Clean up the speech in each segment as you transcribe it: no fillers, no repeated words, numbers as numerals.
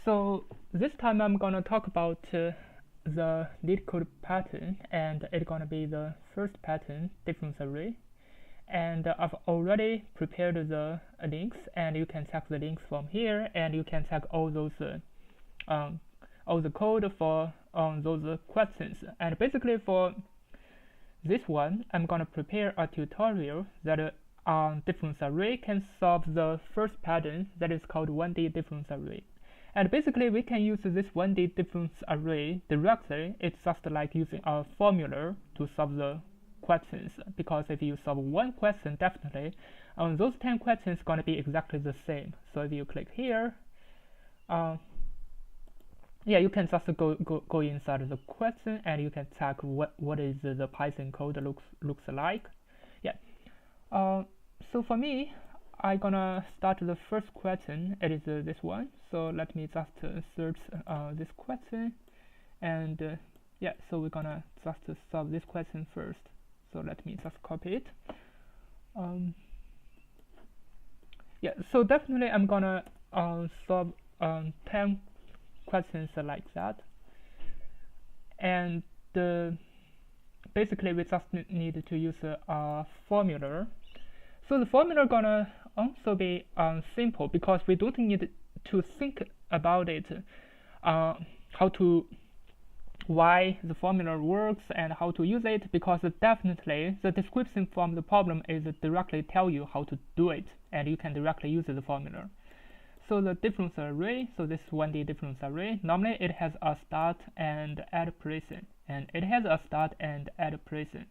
So this time I'm gonna talk about the Leetcode pattern, and it's gonna be the first pattern, difference array. And I've already prepared the links, and you can check the links from here, and you can check all those all the code for those questions. And basically for this one, I'm gonna prepare a tutorial that difference array can solve the first pattern that is called 1D difference array. And basically we can use this 1D difference array directly. It's just like using a formula to solve the questions, because if you solve one question, definitely those 10 questions gonna be exactly the same. So if you click here, yeah, you can just go inside the question, and you can check what is the Python code looks like. Yeah. So for me, I'm gonna start the first question. It is this one. So let me just search this question, and yeah, so we're gonna just solve this question first. So let me just copy it. Yeah, so definitely I'm gonna solve 10 questions like that, and basically we just need to use a formula. So the formula gonna also be simple, because we don't need to think about it, why the formula works and how to use it, because definitely the description from the problem is directly tell you how to do it, and you can directly use the formula. So the difference array, so this 1D difference array, normally it has a start and add position, and it has a start and add position.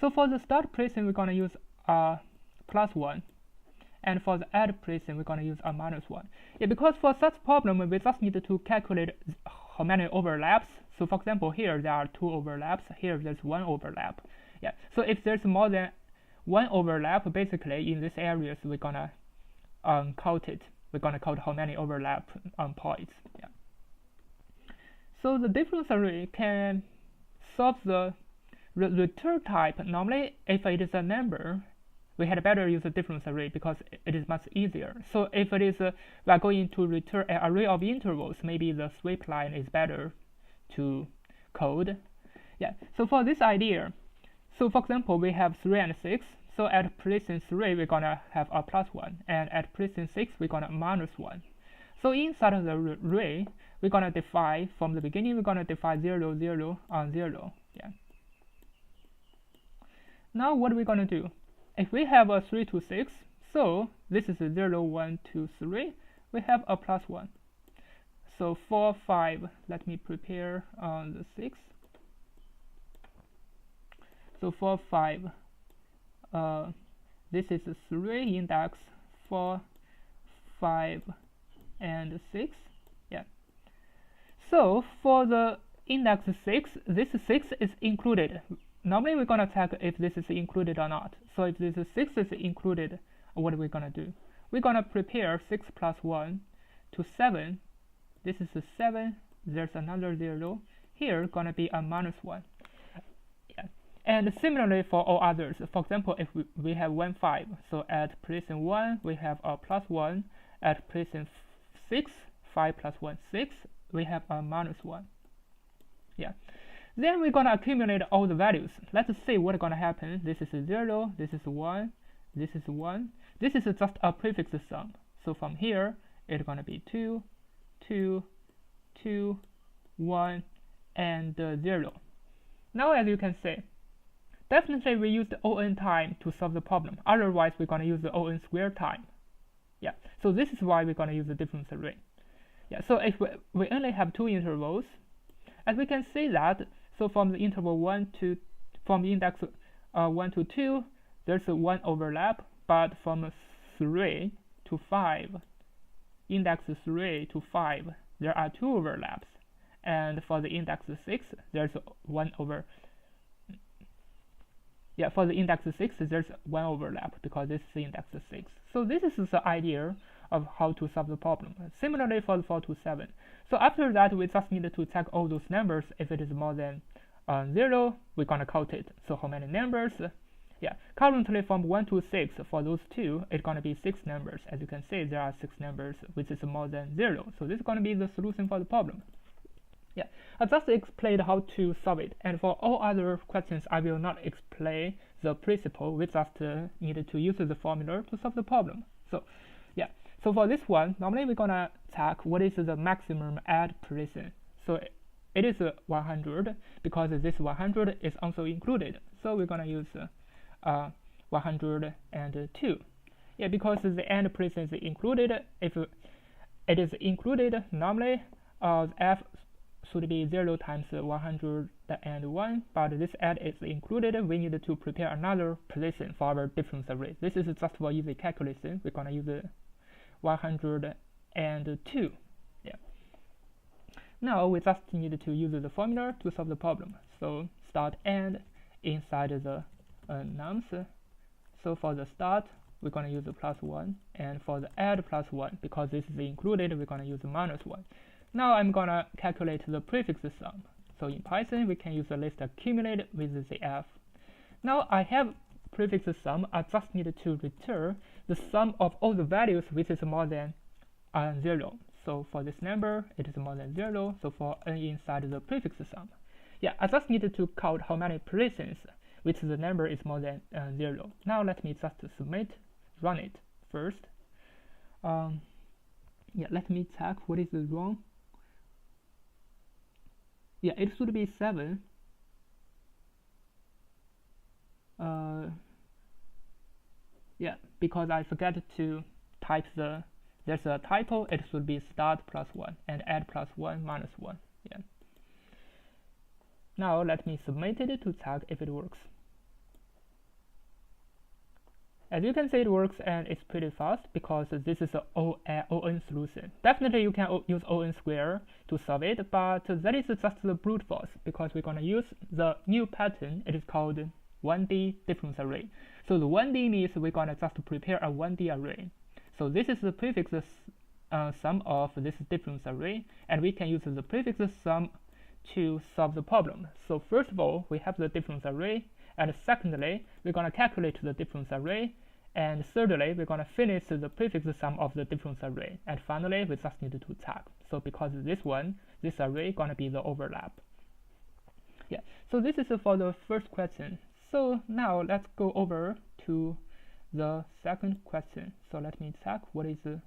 So for the start position, we're gonna use a +1, and for the add position, we're gonna use a -1. Yeah, because for such problem, we just need to calculate how many overlaps. So for example, here there are 2 overlaps, here there's 1 overlap. Yeah, so if there's more than 1 overlap, basically in this areas, we're gonna count it. We're gonna count how many overlap points. Yeah. So the difference array can solve the return type. Normally, if it is a number, we had better use a difference array because it is much easier. So if it is we are going to return an array of intervals, maybe the sweep line is better to code. Yeah. So for this idea, so for example, we have 3 and 6. So at position 3, we're gonna have a +1, and at position 6, we're gonna -1. So inside of the array, we're gonna define from the beginning. We're gonna define 0, 0, 0. Yeah. Now what we're gonna do? If we have a 3 to 6, so this is a 0, 1, 2, 3. We have a +1. So 4, 5. Let me prepare the 6. So 4, 5. This is 3 index, 4, 5, and 6. Yeah. So for the index 6, this 6 is included. Normally we're gonna check if this is included or not. So if this 6 is included, what are we gonna do? We're gonna prepare 6 plus 1 to 7. This is 7. There's another 0. Here gonna be a -1. And similarly for all others, for example, if we have 1, 5, so at position 1, we have a +1. At position 6, 5 plus 1, 6, we have a -1. Yeah. Then we're going to accumulate all the values. Let's see what's going to happen. This is 0, this is 1, this is 1. This is just a prefix sum. So from here, it's going to be 2, 2, 2, 1, and 0. Now as you can see, definitely we use the ON time to solve the problem. Otherwise, we're going to use the ON squared time. Yeah, so this is why we're going to use the difference array. Yeah, so if we only have 2 intervals, as we can see that, so from the interval from the index 1 to 2, there's a 1 overlap, but from 3 to 5, index 3 to 5, there are 2 overlaps. And for the index 6, there's 1 over. Yeah, for the index 6, there's 1 overlap because this is index 6. So this is the idea of how to solve the problem. Similarly for the 4 to 7. So after that, we just need to check all those numbers. If it is more than 0, we're gonna count it. So how many numbers? Yeah, currently from 1 to 6, for those two, it's going to be 6 numbers. As you can see, there are 6 numbers which is more than 0. So this is going to be the solution for the problem. Yeah, I just explained how to solve it. And for all other questions, I will not explain the principle. We just need to use the formula to solve the problem. So yeah, so for this one, normally we're going to check what is the maximum add precision. So it is 100 because this 100 is also included. So we're going to use 102. Yeah, because the end precision is included. If it is included, normally f should be 0 times 101, but this add is included. We need to prepare another precision for our difference array. This is just for easy calculation. We're going to use 102. Yeah. Now we just need to use the formula to solve the problem. So start and inside the nums. So for the start, we're going to use the +1, and for the add +1, because this is included, we're going to use the -1. Now I'm going to calculate the prefix sum. So in Python, we can use the list accumulate with the f. Now I have prefix sum. I just need to return the sum of all the values which is more than 0. So for this number, it is more than 0. So for n inside the prefix sum, yeah, I just need to count how many precisions which the number is more than 0. Now let me just submit, run it first. Yeah, let me check what is wrong. Yeah, it should be 7. Yeah, because I forgot to type there's a typo. It should be start +1 and add +1 -1. Yeah. Now let me submit it to check if it works. As you can see, it works and it's pretty fast because this is a ON solution. Definitely you can use ON square to solve it, but that is just the brute force because we're going to use the new pattern. It is called 1D difference array. So the 1D means we're going to just prepare a 1D array. So this is the prefix sum of this difference array, and we can use the prefix sum to solve the problem. So first of all, we have the difference array, and secondly, we're going to calculate the difference array, and thirdly, we're going to finish the prefix sum of the difference array, and finally, we just need to check. So because this array going to be the overlap. Yeah, so this is for the first question. So now let's go over to the second question. So let me check what is the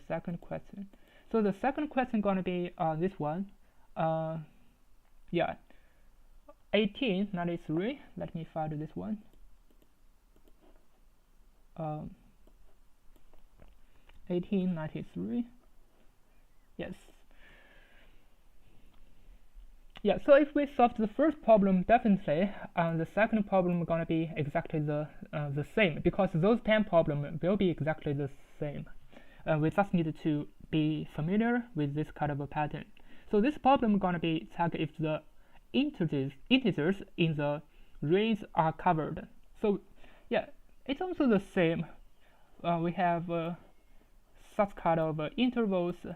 second question. So the second question going to be this one. Yeah, 1893. Let me find this one. 1893. Yes. Yeah, so if we solve the first problem, definitely the second problem is going to be exactly the same, because those 10 problems will be exactly the same. We just need to be familiar with this kind of a pattern. So this problem is going to be check if the integers in the range are covered. So yeah, it's also the same. We have such kind of intervals.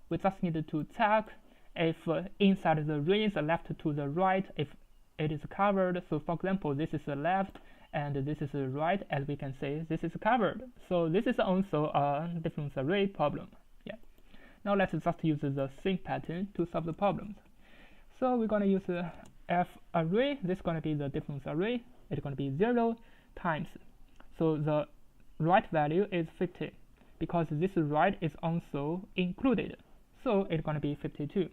We just need to check if inside the range left to the right, if it is covered. So for example, this is the left and this is the right. As we can see, this is covered. So this is also a difference array problem. Yeah. Now let's just use the same pattern to solve the problems. So we're going to use the f array. This is going to be the difference array. It's going to be 0 times. So the right value is 50 because this right is also included. So it's going to be 52.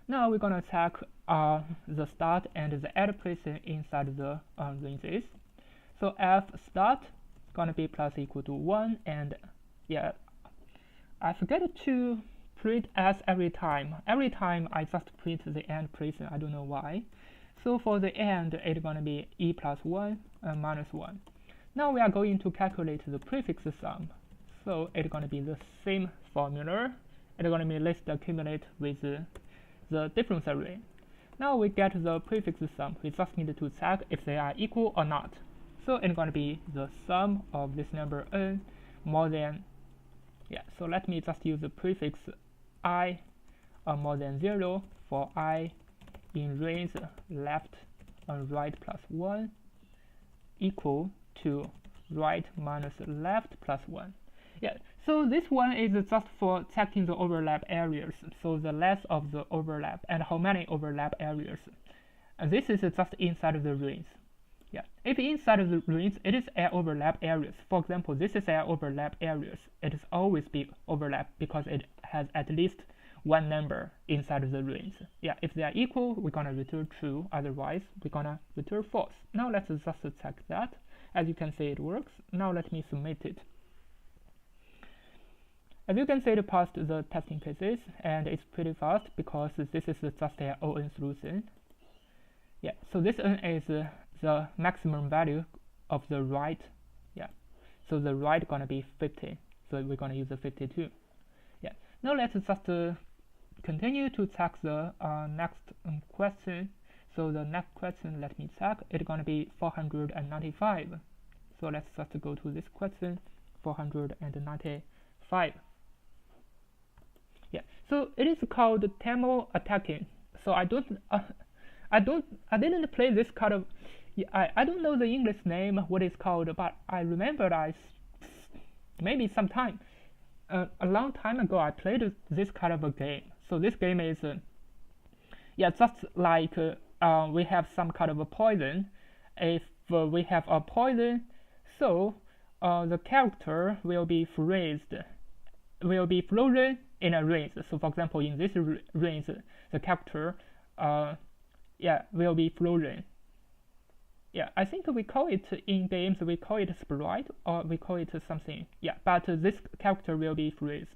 Now we're going to check the start and the add precision inside the ranges. So f start is going to be plus equal to 1, and yeah, I forget to print s every time. Every time I just print the end precision. I don't know why. So for the end, it's going to be e plus 1 minus 1. Now we are going to calculate the prefix sum. So it's going to be the same formula. It's going to be list accumulate with the difference array. Now we get the prefix sum. We just need to check if they are equal or not. So it's going to be the sum of this number n more than, yeah, so let me just use the prefix I more than 0 for I in range left and right plus 1. equal to right minus left plus 1. Yeah, so this one is just for checking the overlap areas, so the length of the overlap and how many overlap areas. And this is just inside of the range. Yeah, if inside of the range it is air overlap areas, for example, this is air overlap areas, it is always be overlap because it has at least one number inside of the range. Yeah, if they are equal, we're gonna return true, otherwise we're gonna return false. Now let's just check that. As you can see, it works. Now let me submit it. As you can see, it passed the testing cases, and it's pretty fast because this is just an ON solution. Yeah, so this n is the maximum value of the right. Yeah, so the right gonna be 50, so we're gonna use the 52. Yeah, now let's just continue to check the next question. So the next question, let me check, it's gonna be 495. So let's just go to this question, 495. Yeah, so it is called Teemo Attacking. So I didn't play this kind of. Yeah, I don't know the English name, what it's called, but I remember maybe sometime a long time ago I played this kind of a game. So this game is yeah, just like we have some kind of a poison. If we have a poison, so the character will be frozen in a range. So for example, in this range, the character yeah, will be frozen. Yeah, I think we call it in games, we call it sprite, or we call it something. Yeah, but this character will be frozen.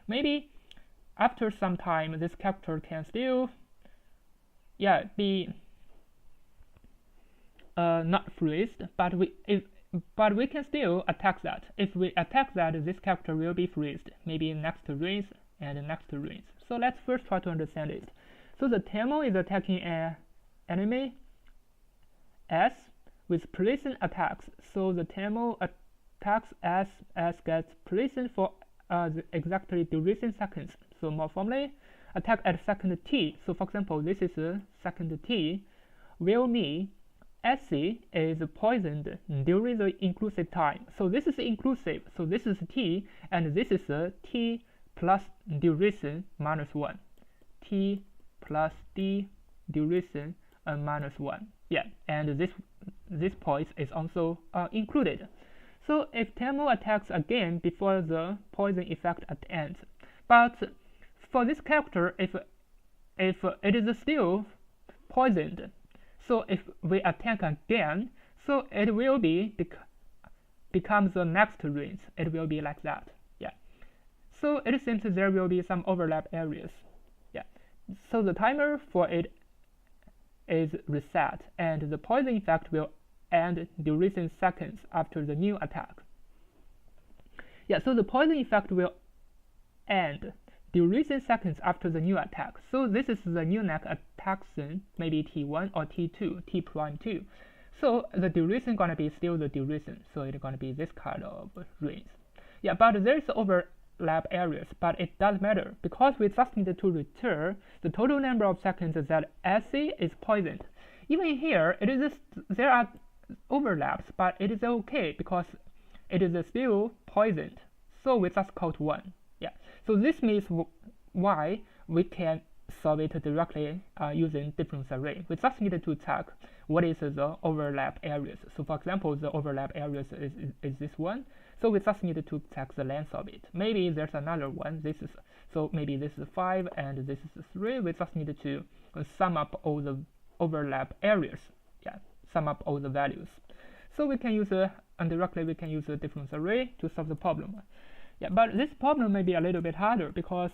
Maybe after some time, this character can still, yeah, be not frozen, but we can still attack that. If we attack that, this character will be frozen, maybe next range and next range. So let's first try to understand it. So the Teemo is attacking an enemy S with precision attacks. So the Teemo attacks S gets precision for the exactly duration seconds. So more formally, attack at second t. So for example, this is a second t, will mean SC is poisoned during the inclusive time. So this is inclusive. So this is t, and this is a t plus duration minus 1. T plus d duration minus 1. Yeah, and this point is also included. So if Teemo attacks again before the poison effect ends, but for this character, if it is still poisoned, so if we attack again, so it will become the next range. It will be like that. Yeah. So it seems there will be some overlap areas. Yeah. So the timer for it is reset, and the poison effect will end duration seconds after the new attack. Yeah, so the poison effect will end duration seconds after the new attack. So this is the new neck attack zone, maybe T1 or T2, T prime 2. So the duration gonna be still the duration, so it's gonna be this kind of range. Yeah, but there's overlap areas, but it doesn't matter because we just need to return the total number of seconds that SC is poisoned. Even here, there are overlaps, but it is okay because it is still poisoned. So we just count 1. Yeah. So this means why we can solve it directly using difference array. We just need to check what is the overlap areas. So for example, the overlap areas is this one. So we just need to check the length of it. Maybe there's another one. So maybe this is 5 and this is 3. We just need to sum up all the overlap areas. Yeah, sum up all the values. So we can use indirectly we can use a difference array to solve the problem. Yeah, but this problem may be a little bit harder because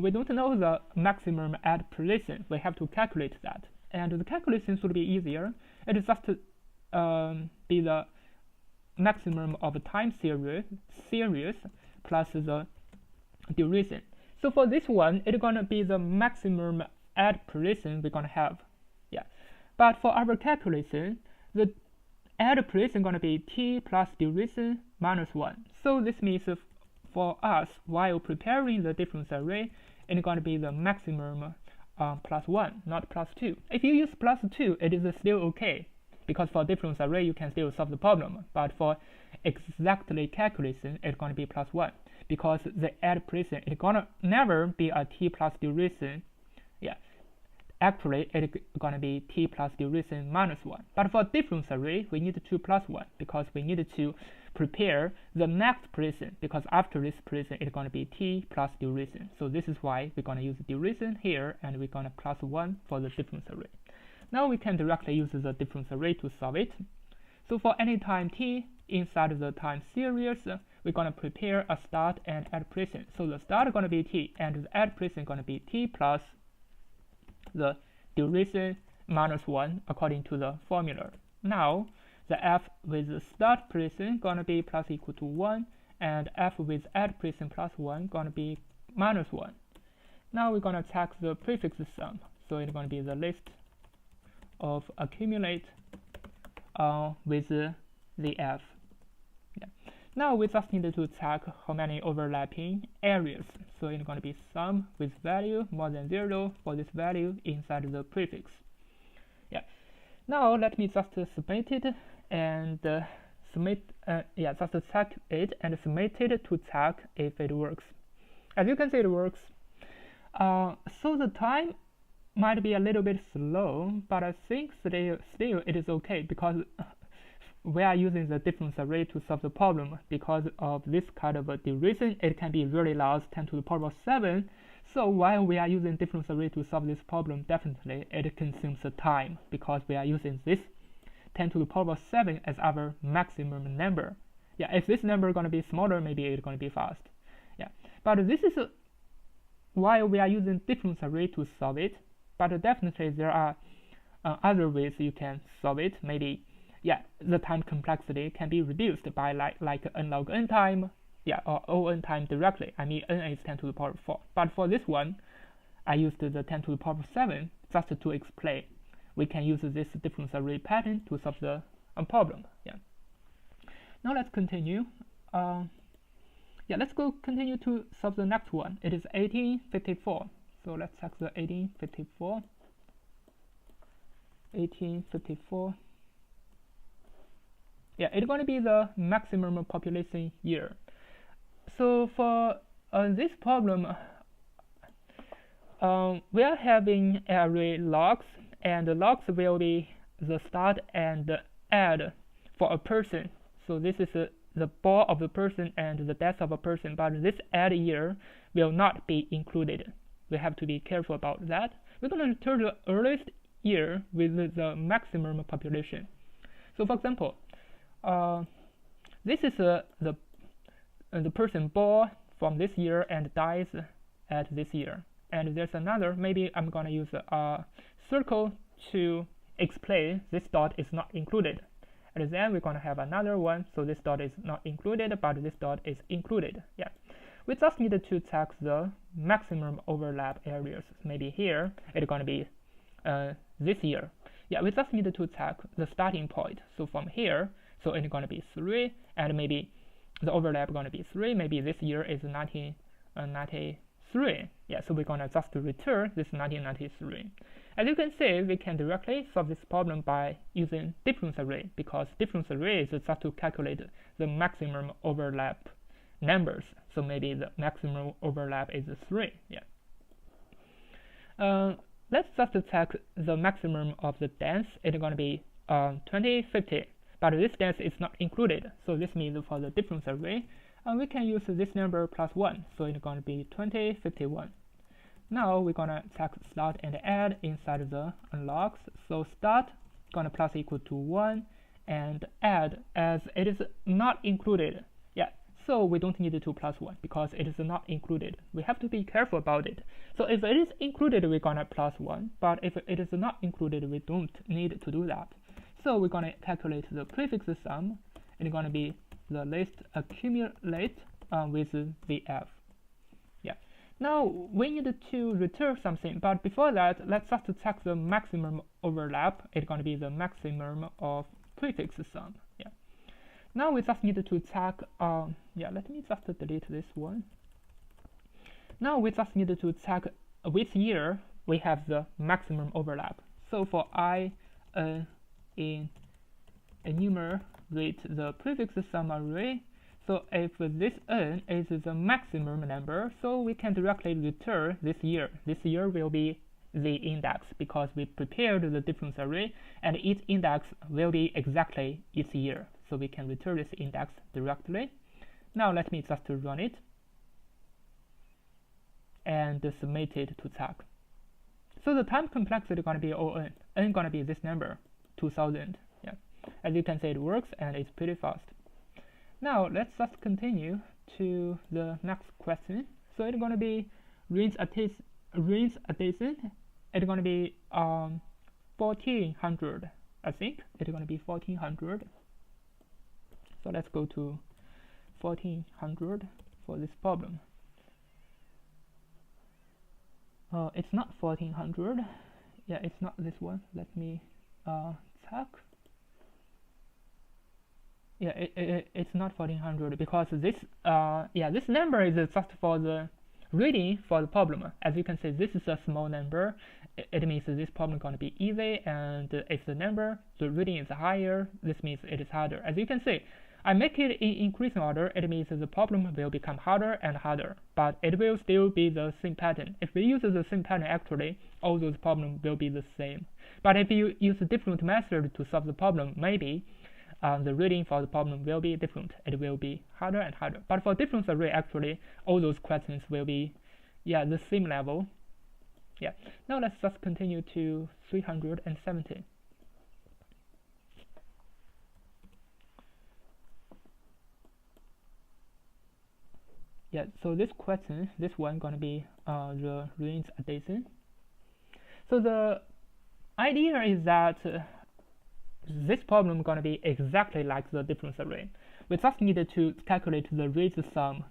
we don't know the maximum at precision. We have to calculate that, and the calculation should be easier. It is just be the maximum of time series plus the duration. So for this one, it's gonna be the maximum at precision we're gonna have. Yeah, but for our calculation, the at precision gonna be t plus duration minus 1. So this means for us, while preparing the difference array, it's gonna be the maximum plus 1, not plus 2. If you use plus 2, it is still okay. because for difference array you can still solve the problem, but for exactly calculation it's going to be +1, because the add precision it's gonna never be a t plus duration. Yeah, actually it's gonna be t plus duration minus 1. But for difference array we need to plus 1, because we need to prepare the next precision, because after this precision it's gonna be t plus duration. So this is why we're gonna use duration here, and we're gonna plus 1 for the difference array. Now we can directly use the difference array to solve it. So for any time t inside the time series, we're going to prepare a start and add precision. So the start is going to be t, and the add precision is going to be t plus the duration minus 1 according to the formula. Now the f with the start precision going to be plus equal to 1, and f with add precision plus 1 going to be minus 1. Now we're going to check the prefix sum. So it's going to be the list of accumulate with the f. Yeah. Now we just need to check how many overlapping areas. So it's going to be sum with value more than 0 for this value inside the prefix. Yeah. Now let me just submit it and just check it and submit it to check if it works. As you can see, it works. So the time might be a little bit slow, but I think still it is okay, because we are using the difference array to solve the problem. Because of this kind of a duration, it can be really large, 10 to the power of 7. So while we are using difference array to solve this problem, definitely it consumes the time, because we are using this 10 to the power of 7 as our maximum number. Yeah, if this number is going to be smaller, maybe it's going to be fast. Yeah, but this is why we are using difference array to solve it. But definitely there are other ways you can solve it. Maybe, yeah, the time complexity can be reduced by like n log n time, yeah, or O n time directly. I mean, n is 10 to the power of 4. But for this one, I used the 10 to the power of 7 just to explain. We can use this difference array pattern to solve the problem. Yeah. Now let's continue. Let's go continue to solve the next one. It is 1854. So let's check the 1854. 1854. Yeah, it's going to be the maximum population year. So for this problem, we are having array logs, and the logs will be the start and the add for a person. So this is the born of the person and the death of a person, but this add year will not be included. We have to be careful about that. We're going to return the earliest year with the maximum population. So for example, this is the person born from this year and dies at this year. And there's another, maybe I'm going to use a circle to explain this dot is not included. And then we're going to have another one, so this dot is not included, but this dot is included. Yeah. We just need to check the maximum overlap areas. Maybe here it's going to be this year. Yeah, we just need to check the starting point. So from here, so it's going to be 3, and maybe the overlap is going to be 3. Maybe this year is 1993. Yeah, so we're going to just return this 1993. As you can see, we can directly solve this problem by using difference array, because difference array is just to calculate the maximum overlap numbers. So maybe the maximum overlap is 3. Yeah. Let's just check the maximum of the dense. It's going to be 2050, but this dense is not included. So this means for the difference array, we can use this number plus 1. So it's going to be 2051. Now we're going to check start and add inside the logs. So start going to plus equal to 1, and add as it is not included. Yeah. So we don't need to plus 1 because it is not included. We have to be careful about it. So if it is included, we're going to plus 1. But if it is not included, we don't need to do that. So we're going to calculate the prefix sum. It's going to be the list accumulate with the f. Yeah. Now we need to return something. But before that, let's just check the maximum overlap. It's going to be the maximum of prefix sum. Yeah. Now we just need to check, let me just delete this one. Now we just need to check which year we have the maximum overlap. So for I, n in enumerate the prefix sum array. So if this n is the maximum number, so we can directly return this year. This year will be the index because we prepared the difference array, and each index will be exactly its year. So we can return this index directly. Now let me just run it and submit it to Tag. So the time complexity is going to be O(n). N going to be this number, 2000. Yeah, as you can see, it works and it's pretty fast. Now let's just continue to the next question. So it's going to be range addition. It's going to be 1400. I think it's going to be 1400. So let's go to 1400 for this problem. It's not 1400. Yeah, it's not this one. Let me check. Yeah, it's not 1400 because this this number is just for the reading for the problem. As you can see, this is a small number. It means this problem is going to be easy, and if the reading is higher, this means it is harder. As you can see, I make it in increasing order. It means the problem will become harder and harder, but it will still be the same pattern. If we use the same pattern, actually, all those problems will be the same. But if you use a different method to solve the problem, maybe the reading for the problem will be different. It will be harder and harder. But for difference array, actually, all those questions will be, the same level. Yeah. Now let's just continue to 370. Yeah. So this question, this one gonna be the range addition. So the idea is that this problem is going to be exactly like the difference array. We just needed to calculate the range sum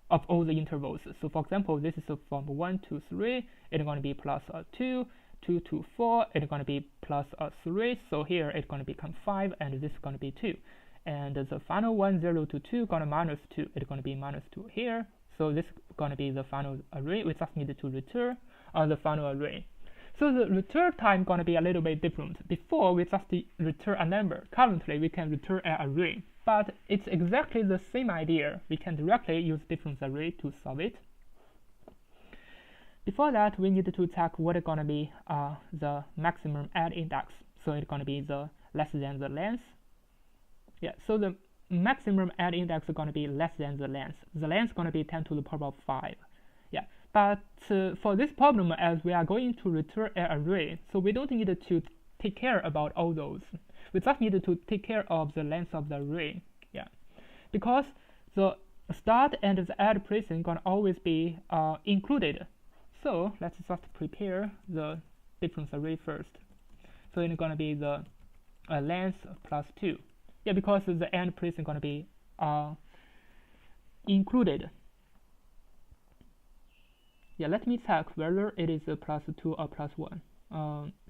of all the intervals. So for example, this is from 1 to 3, it's going to be plus 2, 2 to 4, it's going to be plus 3. So here it's going to become 5, and this is going to be 2. And the final one, 0 to 2, going to minus 2, it's going to be minus 2 here. So this is going to be the final array. We just needed to return the final array. So the return time going to be a little bit different. Before we just return a number. Currently we can return an array, but it's exactly the same idea. We can directly use difference array to solve it. Before that, we need to check what is going to be the maximum add index. So it's going to be the less than the length. Yeah. So the maximum add index is going to be less than the length. The length is going to be 10 to the power of 5. Yeah. But for this problem, as we are going to return an array, so we don't need to take care about all those. We just need to take care of the length of the array. Yeah, because the start and the add pricing gonna always be included. So let's just prepare the difference array first. So it's gonna be the length plus 2. Yeah, because the end pricing gonna be included. Yeah, let me check whether it is a plus 2 or plus 1.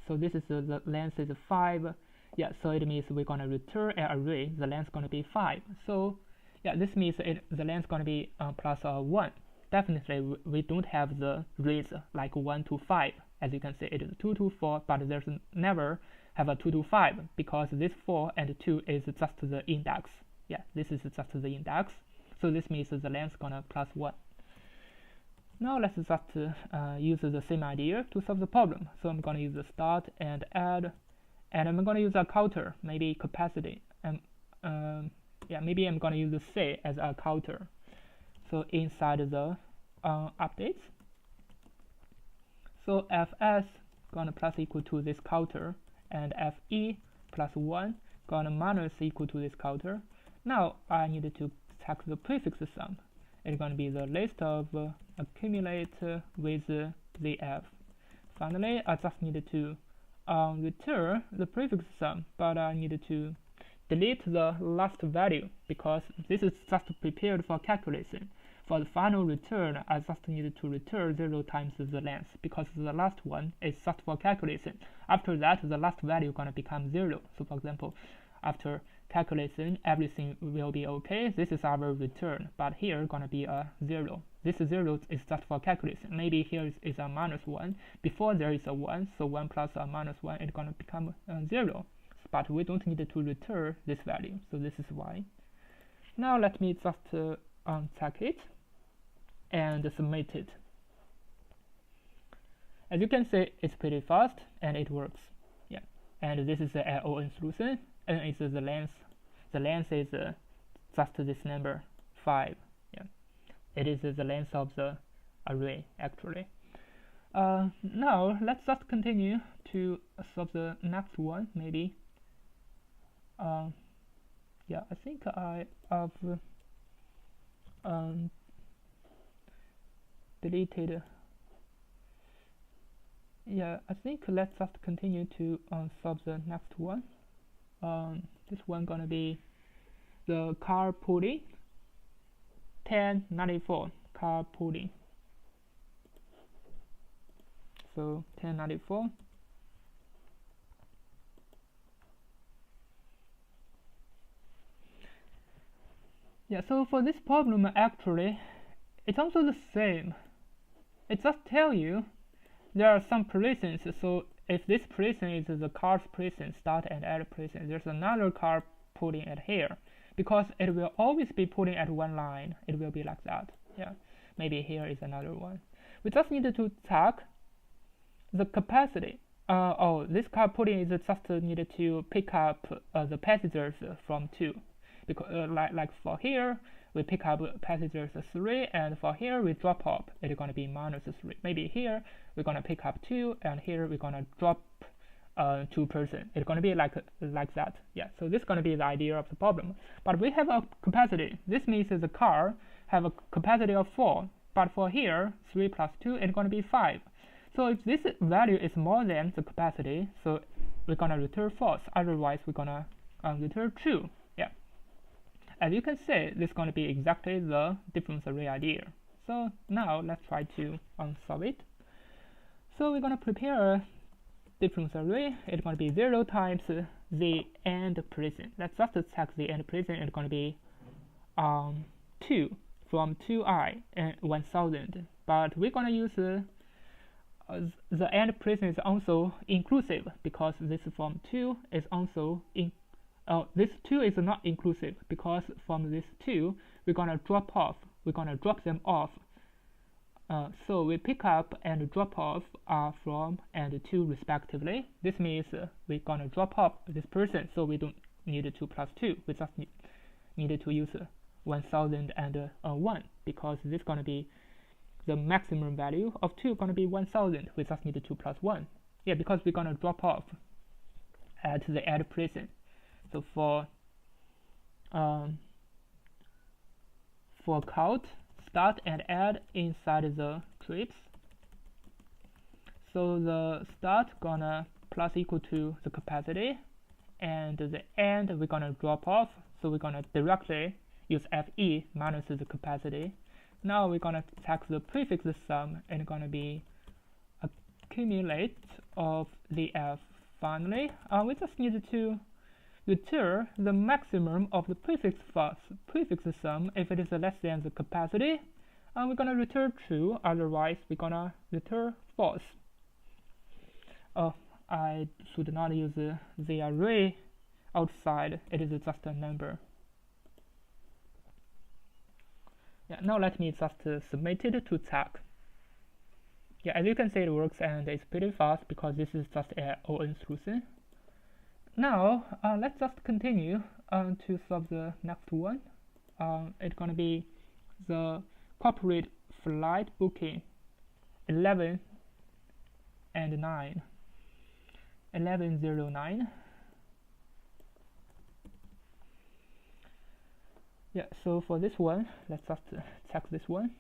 So this is the length is 5. Yeah, so it means we're gonna return an array. The length is gonna be 5. So yeah, this means the length is gonna be plus 1. Definitely, we don't have the range like 1 to 5. As you can see, it is 2 to 4, but there's never have a 2 to 5 because this 4 and 2 is just the index. Yeah, this is just the index. So this means the length is gonna plus 1. Now let's just use the same idea to solve the problem. So I'm going to use the start and add, and I'm going to use a counter, maybe capacity, and yeah, maybe I'm going to use the C as a counter. So inside the updates, so fs going to plus equal to this counter, and fe plus 1 going to minus equal to this counter. Now I need to check the prefix sum. It's going to be the list of accumulate with ZF. Finally, I just needed to return the prefix sum, but I needed to delete the last value because this is just prepared for calculation. For the final return, I just needed to return 0 times the length because the last one is just for calculation. After that, the last value is going to become 0. So for example, after calculation, everything will be okay. This is our return, but here gonna be a 0. This 0 is just for calculation. Maybe here is a minus 1. Before there is a 1, so 1 plus a minus 1 is gonna become 0. but we don't need to return this value, so this is why. Now let me just check it and submit it. As you can see, it's pretty fast and it works. Yeah, and this is the LON solution, and it's the length. The length is just this number 5. Yeah, it is the length of the array actually. Now let's just continue to solve the next one. Maybe. Yeah, I think I have deleted. Yeah, I think let's just continue to solve the next one. This one gonna be the carpooling 1094 carpooling. So 1094. Yeah, so for this problem actually it's also the same. It just tells you there are some positions. So if this position is the car's position, start and end position, there's another car putting it here, because it will always be putting at one line. It will be like that. Yeah, maybe here is another one. We just needed to check the capacity. This car putting is just needed to pick up the passengers from 2, because like for here we pick up passengers 3, and for here we drop off, it's gonna be -3. Maybe here we're gonna pick up 2, and here we're gonna drop 2 person. It's gonna be like that. Yeah, so this is gonna be the idea of the problem. But we have a capacity. This means the car have a capacity of 4, but for here 3 plus 2 it's gonna be 5. So if this value is more than the capacity, so we're gonna return false. Otherwise we're gonna return true. Yeah. As you can see, this is going to be exactly the difference array idea. So now let's try to solve it. So we're going to prepare a difference array. It's going to be 0 times the end position. Let's just check the end position. It's going to be 2 from 2i and 1000. But we're going to use the end position is also inclusive, because this from 2 is also this 2 is not inclusive, because from this 2 we're gonna drop off. We're gonna drop them off. So we pick up and drop off from and 2 respectively. This means we're gonna drop off this person, so we don't need 2 plus 2. We just needed to use 1001, because this is gonna be the maximum value of 2 gonna be 1000. We just need 2 plus 1. Yeah, because we're gonna drop off at the end position. So for count, start and add inside the trips. So the start gonna plus equal to the capacity, and the end we're gonna drop off. So we're gonna directly use FE minus the capacity. Now we're gonna check the prefix sum, and it's gonna be accumulate of the F. Finally, we just need to return the maximum of the prefix sum. If it is less than the capacity, we're gonna return true. Otherwise, we're gonna return false. I should not use the array outside. It is just a number. Yeah. Now let me just submit it to check. Yeah, as you can see, it works and it's pretty fast, because this is just a ON solution. Now let's just continue to solve the next one. It's gonna be the corporate flight booking 11 and 9. 1109. Yeah, so for this one, let's just check this one.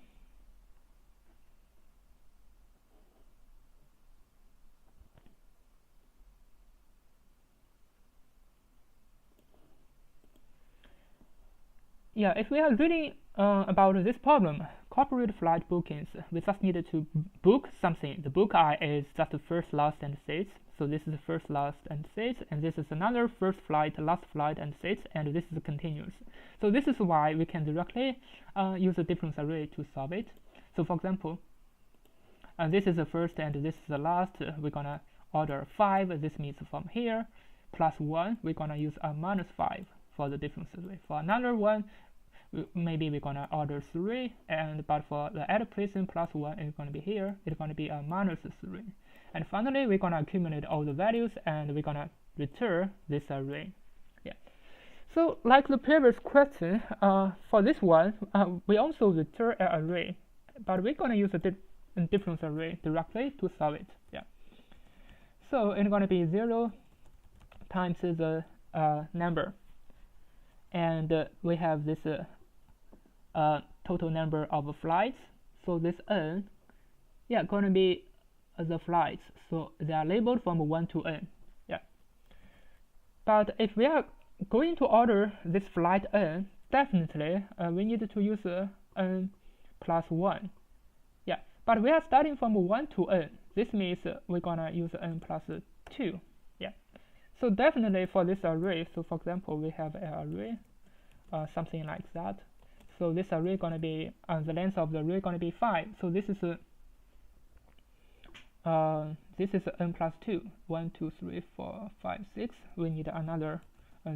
Yeah, if we are reading about this problem, corporate flight bookings, we just needed to book something. The book I is just the first, last, and seats. So this is the first, last, and seats, and this is another first flight, last flight, and seats, and this is continuous. So this is why we can directly use a difference array to solve it. So for example, this is the first and this is the last. We're gonna order 5. This means from here plus 1, we're gonna use a minus 5 for the difference array. For another one, maybe we're gonna order 3, but for the add placing plus 1, it's gonna be here, it's gonna be a minus 3. And finally, we're gonna accumulate all the values and we're gonna return this array. Yeah. So like the previous question, for this one, we also return an array, but we're gonna use a difference array directly to solve it. Yeah. So it's gonna be 0 times the number, and we have this total number of flights. So this n, yeah, gonna be the flights. So they are labeled from 1 to n. Yeah. But if we are going to order this flight n, definitely we need to use n plus 1. Yeah. But we are starting from 1 to n. This means we're gonna use n plus 2. Yeah. So definitely for this array, so for example, we have an array, something like that. So this array gonna be the length of the array gonna be 5. So this is n plus 2. 1, 2, 3, 4, 5, 6. We need another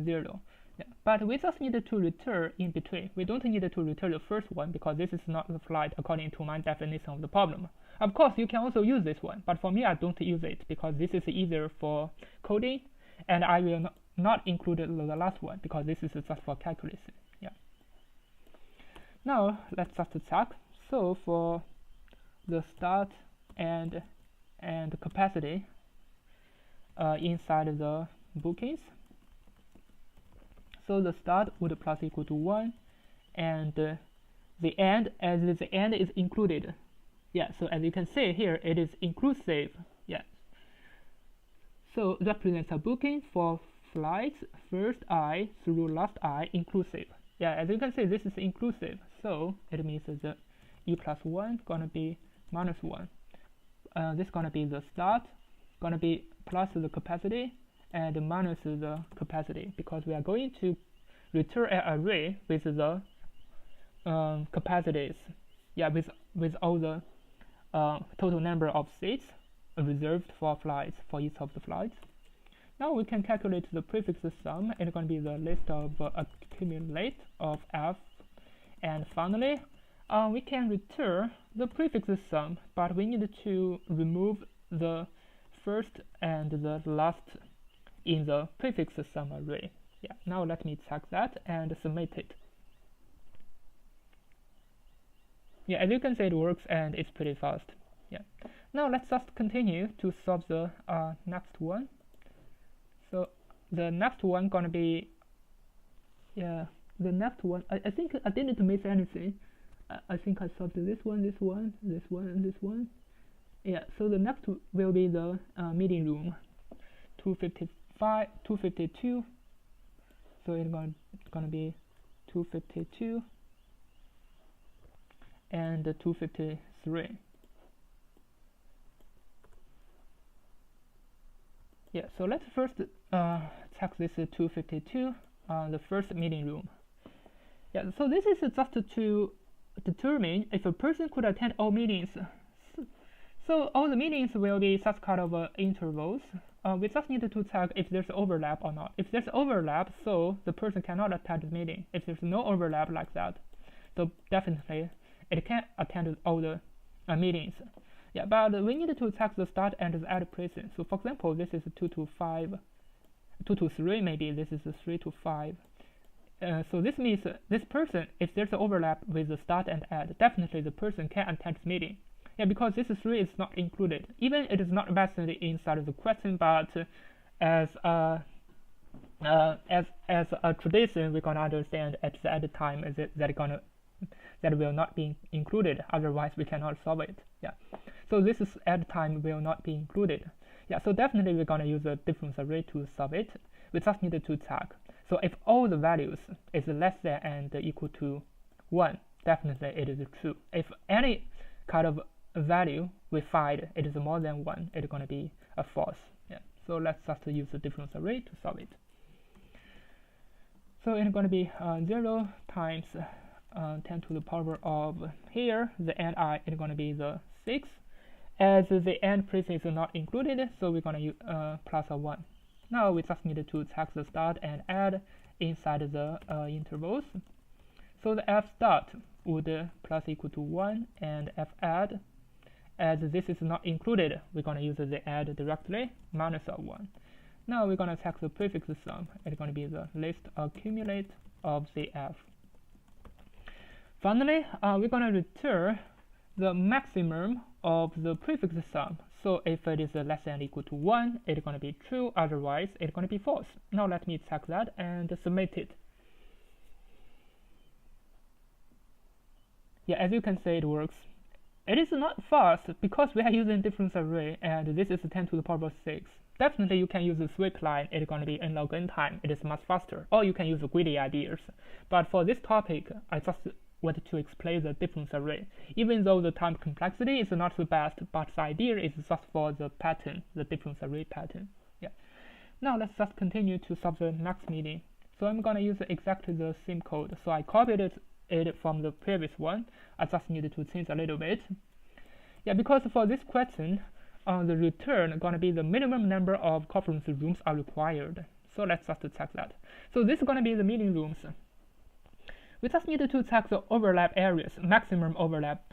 0. Yeah. But we just need to return in between. We don't need to return the first one because this is not the flight according to my definition of the problem. Of course, you can also use this one, but for me, I don't use it because this is easier for coding, and I will not include the last one because this is just for calculation. Yeah. Now let's just check. So for the start and capacity inside the bookings, so the start would plus equal to 1, and the end, as the end is included. Yeah, so as you can see here, it is inclusive. Yeah. So represents a booking for flights first I through last I inclusive. Yeah, as you can see, this is inclusive. So it means the e plus 1 gonna be minus 1. This gonna be the start, gonna be plus the capacity and minus the capacity because we are going to return an array with the capacities. Yeah, with all the total number of seats reserved for flights for each of the flights. Now we can calculate the prefix sum. It's going to be the list of accumulate of f, and finally we can return the prefix sum, but we need to remove the first and the last in the prefix sum array. Yeah. Now let me check that and submit it. Yeah, as you can see, it works and it's pretty fast. Yeah. Now let's just continue to solve the next one. So the next one gonna be, yeah, the next one. I think I didn't miss anything. I think I solved this one, this one, this one, and this one. Yeah. So the next will be the meeting room, 255, 252. So it's gonna be 252. And 253. Yeah, so let's first check this 252, the first meeting room. Yeah, so this is just to determine if a person could attend all meetings. So all the meetings will be such kind of intervals. We just need to check if there's overlap or not. If there's overlap, so the person cannot attend the meeting. If there's no overlap like that, so definitely it can attend all the meetings. Yeah, but we need to check the start and the end placing. So for example, this is 2 to 5, 2 to 3, maybe this is 3 to 5. So this means this person, if there's an overlap with the start and end, definitely the person can attend the meeting. Yeah, because this 3 is not included. Even it is not mentioned inside of the question, but as a tradition, we're gonna understand at the end time is that will not be included. Otherwise, we cannot solve it. Yeah. So this is add time will not be included. Yeah. So definitely we're gonna use a difference array to solve it. We just need to check. So if all the values is less than and equal to 1, definitely it is true. If any kind of value we find it is more than 1, it's gonna be a false. Yeah. So let's just use the difference array to solve it. So it's gonna be 0 times 10 to the power of here, the end I is going to be the 6. As the end place is not included, so we're going to use plus a 1. Now we just need to check the start and add inside the intervals. So the f start would plus equal to 1, and f add, as this is not included, we're going to use the add directly, minus of 1. Now we're going to check the prefix sum. It's going to be the list accumulate of the f. Finally, we're going to return the maximum of the prefix sum. So if it is less than or equal to 1, it's going to be true, otherwise it's going to be false. Now let me check that and submit it. Yeah, as you can see, it works. It is not fast because we are using difference array, and this is 10 to the power of 6. Definitely you can use a sweep line, it's going to be n log n time, it is much faster, or you can use greedy ideas. But for this topic, I just want to explain the difference array. Even though the time complexity is not the best, but the idea is just for the pattern, the difference array pattern. Yeah. Now let's just continue to solve the next meeting. So I'm going to use exactly the same code. So I copied it from the previous one. I just needed to change a little bit. Yeah, because for this question, the return going to be the minimum number of conference rooms are required. So let's just check that. So this is going to be the meeting rooms. We just need to check the overlap areas, maximum overlap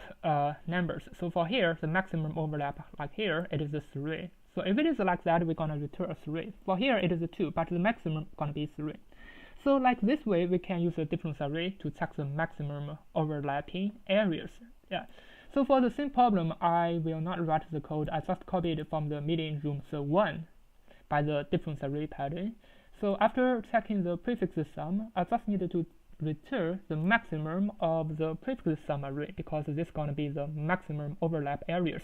numbers. So for here, the maximum overlap, like here, it is a 3. So if it is like that, we're going to return a 3. For here, it is a 2, but the maximum going to be 3. So like this way, we can use a difference array to check the maximum overlapping areas. Yeah. So for the same problem, I will not write the code. I just copied it from the meeting rooms 1 by the difference array pattern. So after checking the prefix sum, I just needed to return the maximum of the prefix sum array, because this is going to be the maximum overlap areas.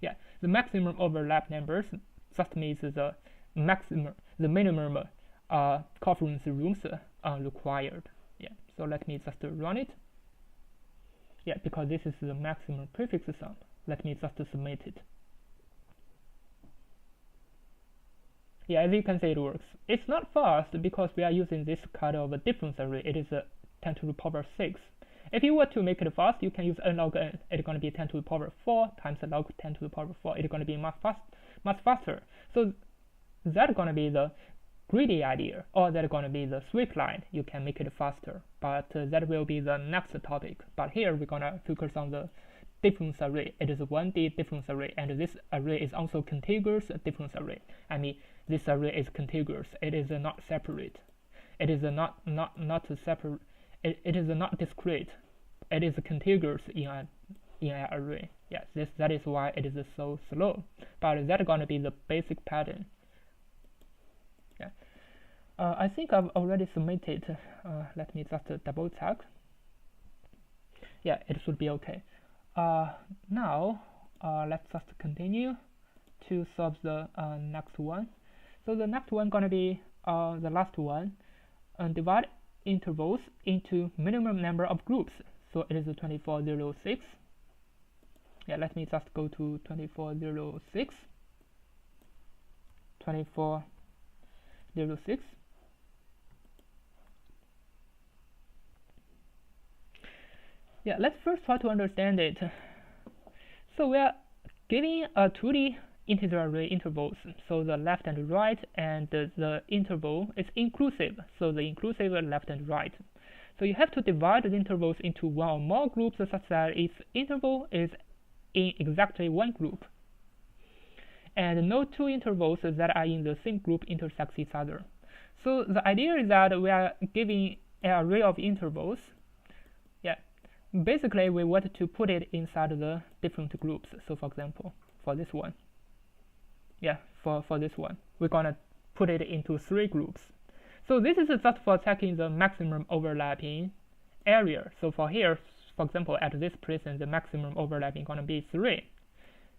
Yeah, the maximum overlap numbers just means the minimum conference rooms required. Yeah, so let me just run it. Yeah, because this is the maximum prefix sum. Let me just submit it. Yeah, as you can see, it works. It's not fast because we are using this kind of a difference array. It is 10 to the power 6. If you were to make it fast, you can use n log n. It's going to be 10 to the power 4 times log 10 to the power 4. It's going to be much faster. So that's going to be the greedy idea, or that's going to be the sweep line. You can make it faster, but that will be the next topic. But here we're going to focus on the difference array. It is a 1D difference array, and this array is also contiguous difference array. I mean, this array is contiguous. It is not separate. It is not separate. It is not discrete. It is contiguous in an array. Yes, that is why it is so slow. But that's going to be the basic pattern. Yeah. I think I've already submitted. Let me just double check. Yeah, it should be okay. Now let's just continue to solve the next one. So the next one gonna be the last one. Divide intervals into minimum number of groups. So it is 2406. Yeah, let me just go to 2406. 2406. Yeah, let's first try to understand it. So we are giving a 2D integer array intervals. So the left and right, and the interval is inclusive. So the inclusive left and right. So you have to divide the intervals into one or more groups such that its interval is in exactly one group. And no two intervals that are in the same group intersect each other. So the idea is that we are giving an array of intervals. Yeah. Basically, we want to put it inside the different groups. So for example, for this one, yeah, for this one, we're gonna put it into 3 groups. So this is just for checking the maximum overlapping area. So for here, for example, at this present, the maximum overlapping gonna be 3.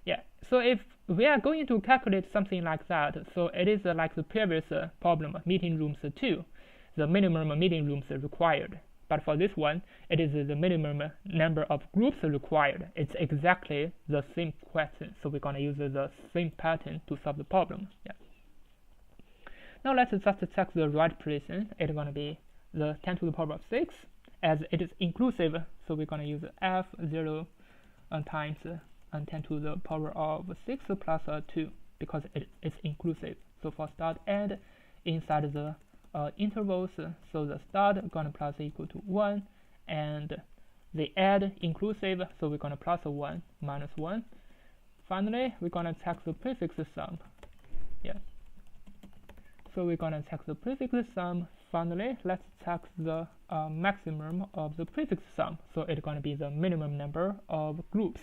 Yeah, so if we are going to calculate something like that, so it is like the previous problem, meeting rooms 2, the minimum meeting rooms required. But for this one, it is the minimum number of groups required. It's exactly the same question. So we're going to use the same pattern to solve the problem. Yeah. Now let's just check the right position. It's going to be the 10 to the power of 6. As it is inclusive, so we're going to use f0 times 10 to the power of 6 plus 2, because it's inclusive. So for start and inside the intervals, so the start gonna plus equal to 1, and the add inclusive, so we're gonna plus 1 minus 1. Finally, we're gonna check the prefix sum. Yeah. So we're gonna check the prefix sum. Finally, let's check the maximum of the prefix sum. So it's gonna be the minimum number of groups.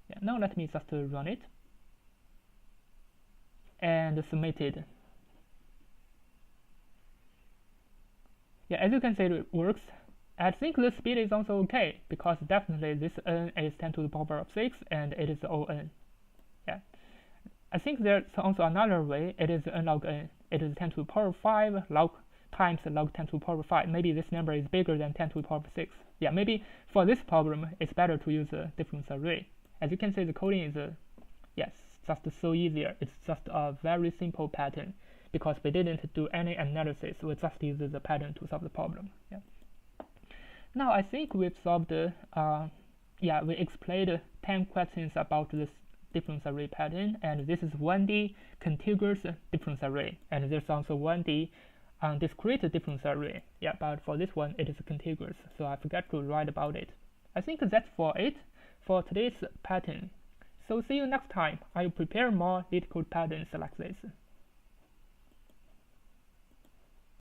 Yeah. Now let me just run it and submit it. Yeah, as you can see, it works. I think the speed is also okay, because definitely this n is 10 to the power of 6 and it is O(n). Yeah. I think there's also another way. It is n log n. It is 10 to the power 5 log times log 10 to the power 5. Maybe this number is bigger than 10 to the power 6. Yeah, maybe for this problem, it's better to use a difference array. As you can see, the coding is yes, just so easier. It's just a very simple pattern, because we didn't do any analysis. We just used the pattern to solve the problem. Yeah. Now I think we've solved. We explained 10 questions about this difference array pattern, and this is 1D contiguous difference array, and there's also 1D discrete difference array. Yeah, but for this one it is contiguous, so I forgot to write about it. I think that's for it for today's pattern. So see you next time. I will prepare more Leetcode patterns like this.